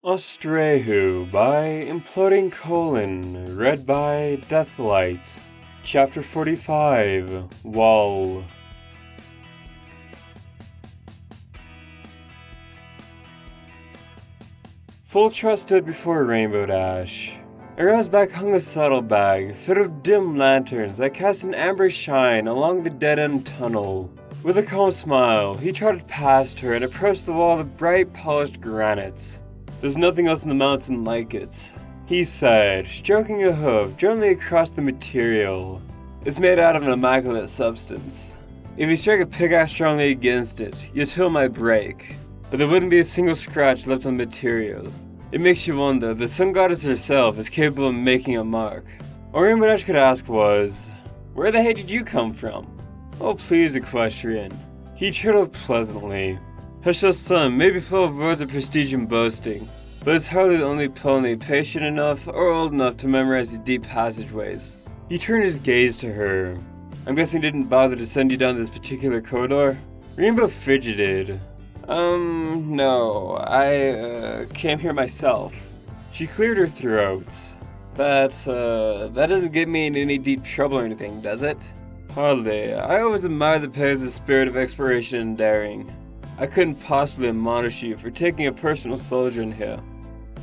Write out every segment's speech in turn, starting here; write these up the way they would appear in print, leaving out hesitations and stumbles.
Austraeoh by Imploding Colon, read by Deathlight. Chapter 45, Wall. Full trust stood before Rainbow Dash. Around his back hung a saddlebag filled with dim lanterns that cast an amber shine along the dead-end tunnel. With a calm smile, he trotted past her and approached the wall of bright, polished granite. "There's nothing else in the mountain like it," he said, stroking a hoof gently across the material. "It's made out of an immaculate substance. If you strike a pickaxe strongly against it, your tool might break, but there wouldn't be a single scratch left on the material. It makes you wonder if the Sun Goddess herself is capable of making a mark." All Rainbow Dash could ask was, "Where the heck did you come from?" "Oh please, equestrian." He chirruped pleasantly. Austraeoh's son may be full of words of prestige and boasting, but it's hardly the only pony patient enough or old enough to memorize the deep passageways. He turned his gaze to her. "I'm guessing he didn't bother to send you down this particular corridor?" Rainbow fidgeted. No, I came here myself." She cleared her throat. That doesn't get me in any deep trouble or anything, does it?" "Hardly. I always admired the Pegasus' spirit of exploration and daring. I couldn't possibly admonish you for taking a personal soldier in here."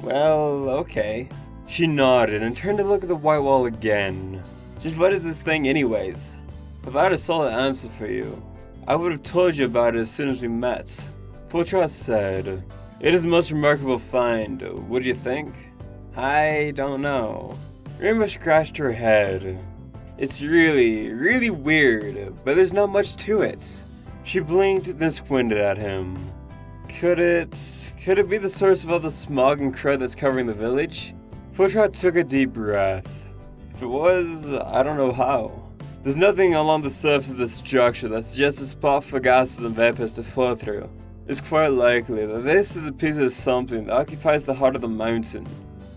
"Well, okay." She nodded and turned to look at the white wall again. "Just what is this thing anyways? If I had a solid answer for you, I would have told you about it as soon as we met." Fultrot said, "It is a most remarkable find, would you think?" "I don't know." Rainbow scratched her head. "It's really weird, but there's not much to it." She blinked, then squinted at him. Could it be the source of all the smog and crud that's covering the village?" Fultrot took a deep breath. "If it was, I don't know how. There's nothing along the surface of the structure that suggests a spot for gases and vapors to flow through. It's quite likely that this is a piece of something that occupies the heart of the mountain.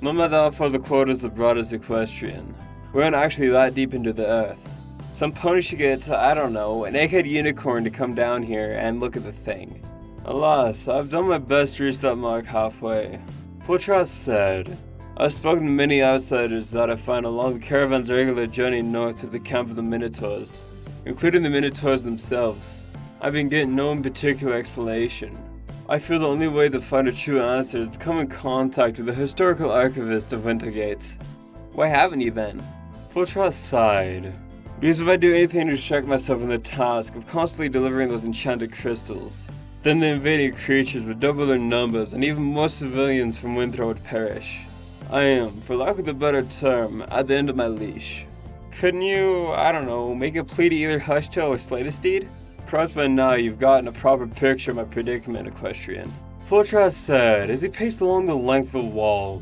No matter how far the quarters of broadest equestrian, we aren't actually that deep into the earth. Some pony should get, I don't know, an egg-head unicorn to come down here and look at the thing." "Alas, I've done my best to reach that mark halfway," Fultrot said. "I've spoken to many outsiders that I find along the caravan's regular journey north to the camp of the Minotaurs, including the Minotaurs themselves. I've been getting no particular explanation. I feel the only way to find a true answer is to come in contact with the historical archivist of Wintergate." "Why haven't you then?" Fultrot sighed. "Because if I do anything to distract myself from the task of constantly delivering those enchanted crystals, then the invading creatures would double their numbers and even more civilians from Winthrow would perish. I am, for lack of a better term, at the end of my leash. Couldn't you, I don't know, make a plea to either Austraeoh or Slatesteed? Perhaps by now you've gotten a proper picture of my predicament, equestrian," Fultrot said as he paced along the length of the wall.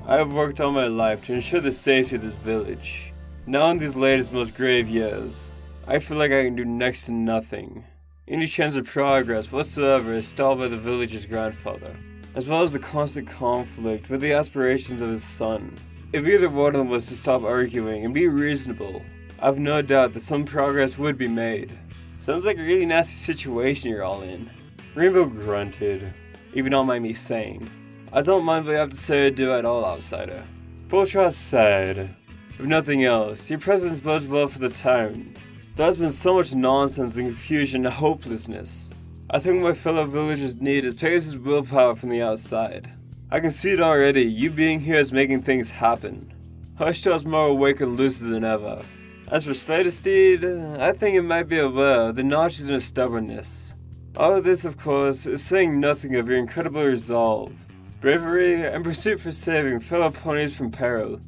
"I have worked all my life to ensure the safety of this village. Now in these latest, most grave years, I feel like I can do next to nothing. Any chance of progress whatsoever is stalled by the village's grandfather, as well as the constant conflict with the aspirations of his son. If either one of them was to stop arguing and be reasonable, I've no doubt that some progress would be made." "Sounds like a really nasty situation you're all in." Rainbow grunted. "If you don't mind me saying." "I don't mind what you have to say or do at all, outsider." Fultrot said, "If nothing else, your presence bodes well for the town. There's been so much nonsense and confusion and hopelessness. I think what my fellow villagers need is Pegasus' willpower from the outside. I can see it already, you being here is making things happen. Austraeoh's more awake and lucid than ever. As for Slatesteed, I think it might be aware of the notches in his stubbornness. All of this, of course, is saying nothing of your incredible resolve, bravery, and pursuit for saving fellow ponies from peril.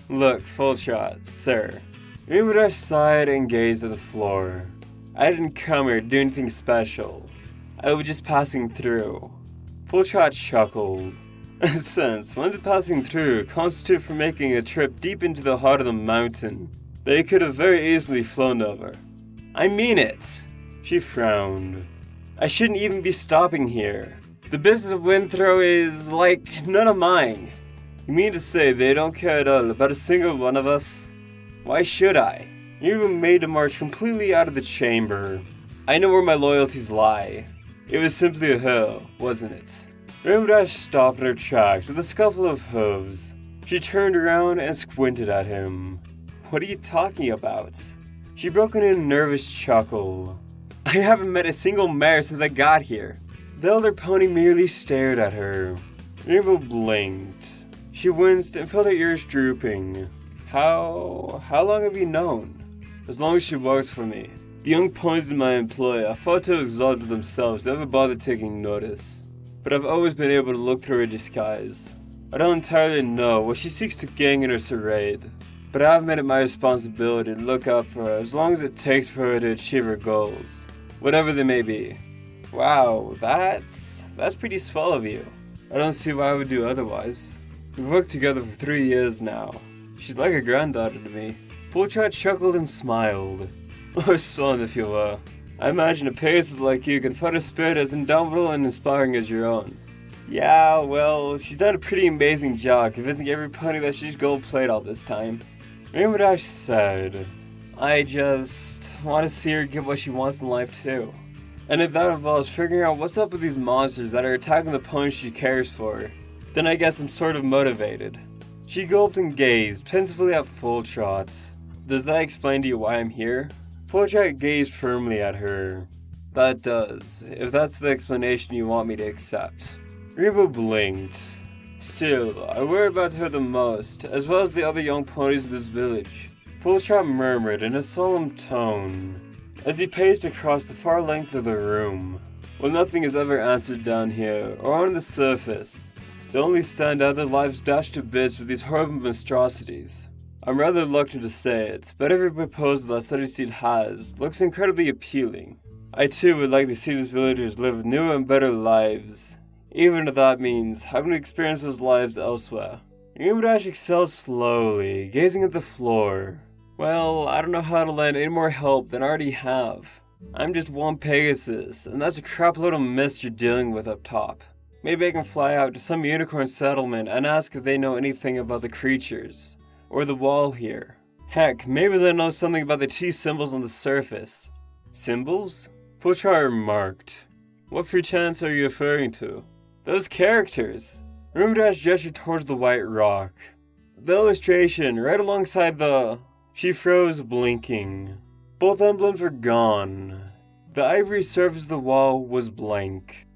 Look, Fultrot, sir." Rainbow Dash sighed and gazed at the floor. "I didn't come here to do anything special. I was just passing through." Fultrot chuckled. "Since when did passing through constitute for making a trip deep into the heart of the mountain that you could have very easily flown over?" "I mean it." She frowned. "I shouldn't even be stopping here. The business of Winthrow is, like, none of mine." "You mean to say they don't care at all about a single one of us?" "Why should I? You were made to march completely out of the chamber. I know where my loyalties lie. It was simply a her, wasn't it?" Rainbow Dash stopped in her tracks with a scuffle of hooves. She turned around and squinted at him. What are you talking about? She broke into a nervous chuckle. I haven't met a single mare since I got here. The elder pony merely stared at her. Rainbow blinked. She winced and felt her ears drooping. How long have you known? As long as she worked for me. The young ponies in my employ are far too exalted themselves to ever bother taking notice. But I've always been able to look through her disguise. I don't entirely know what she seeks to gain in her charade, but I have made it my responsibility to look out for her as long as it takes for her to achieve her goals, whatever they may be. Wow, that's pretty swell of you. I don't see why I would do otherwise. We've worked together for 3 years now. She's like a granddaughter to me. Fulltrot chuckled and smiled. Or son, if you will. I imagine a Pegasus like you can find a spirit as indomitable and inspiring as your own. Yeah, well, she's done a pretty amazing job convincing every pony that she's gold-plated all this time. Rainbow Dash said, I just want to see her get what she wants in life too. And if that involves figuring out what's up with these monsters that are attacking the ponies she cares for, then I guess I'm sort of motivated. She gulped and gazed pensively at Fulltrot. Does that explain to you why I'm here? Fulltrot gazed firmly at her. That does, if that's the explanation you want me to accept. Rainbow blinked. Still, I worry about her the most, as well as the other young ponies of this village. Fulltrot murmured in a solemn tone, as he paced across the far length of the room. Well, nothing is ever answered down here, or on the surface. They only stand out their lives dashed to bits with these horrible monstrosities. I'm rather reluctant to say it, but every proposal that Study Seed has looks incredibly appealing. I too would like to see these villagers live newer and better lives, even if that means having to experience those lives elsewhere. Rainbow Dash exhaled slowly, gazing at the floor. Well, I don't know how to lend any more help than I already have. I'm just one Pegasus, and that's a crap load of mist you're dealing with up top. Maybe I can fly out to some unicorn settlement and ask if they know anything about the creatures. Or the wall here. Heck, maybe they know something about the 2 symbols on the surface. Symbols? Fulltrot remarked. What perchance are you referring to? Those characters! Rainbow Dash gestured towards the white rock. The illustration, right alongside the... She froze, blinking. Both emblems were gone. The ivory surface of the wall was blank.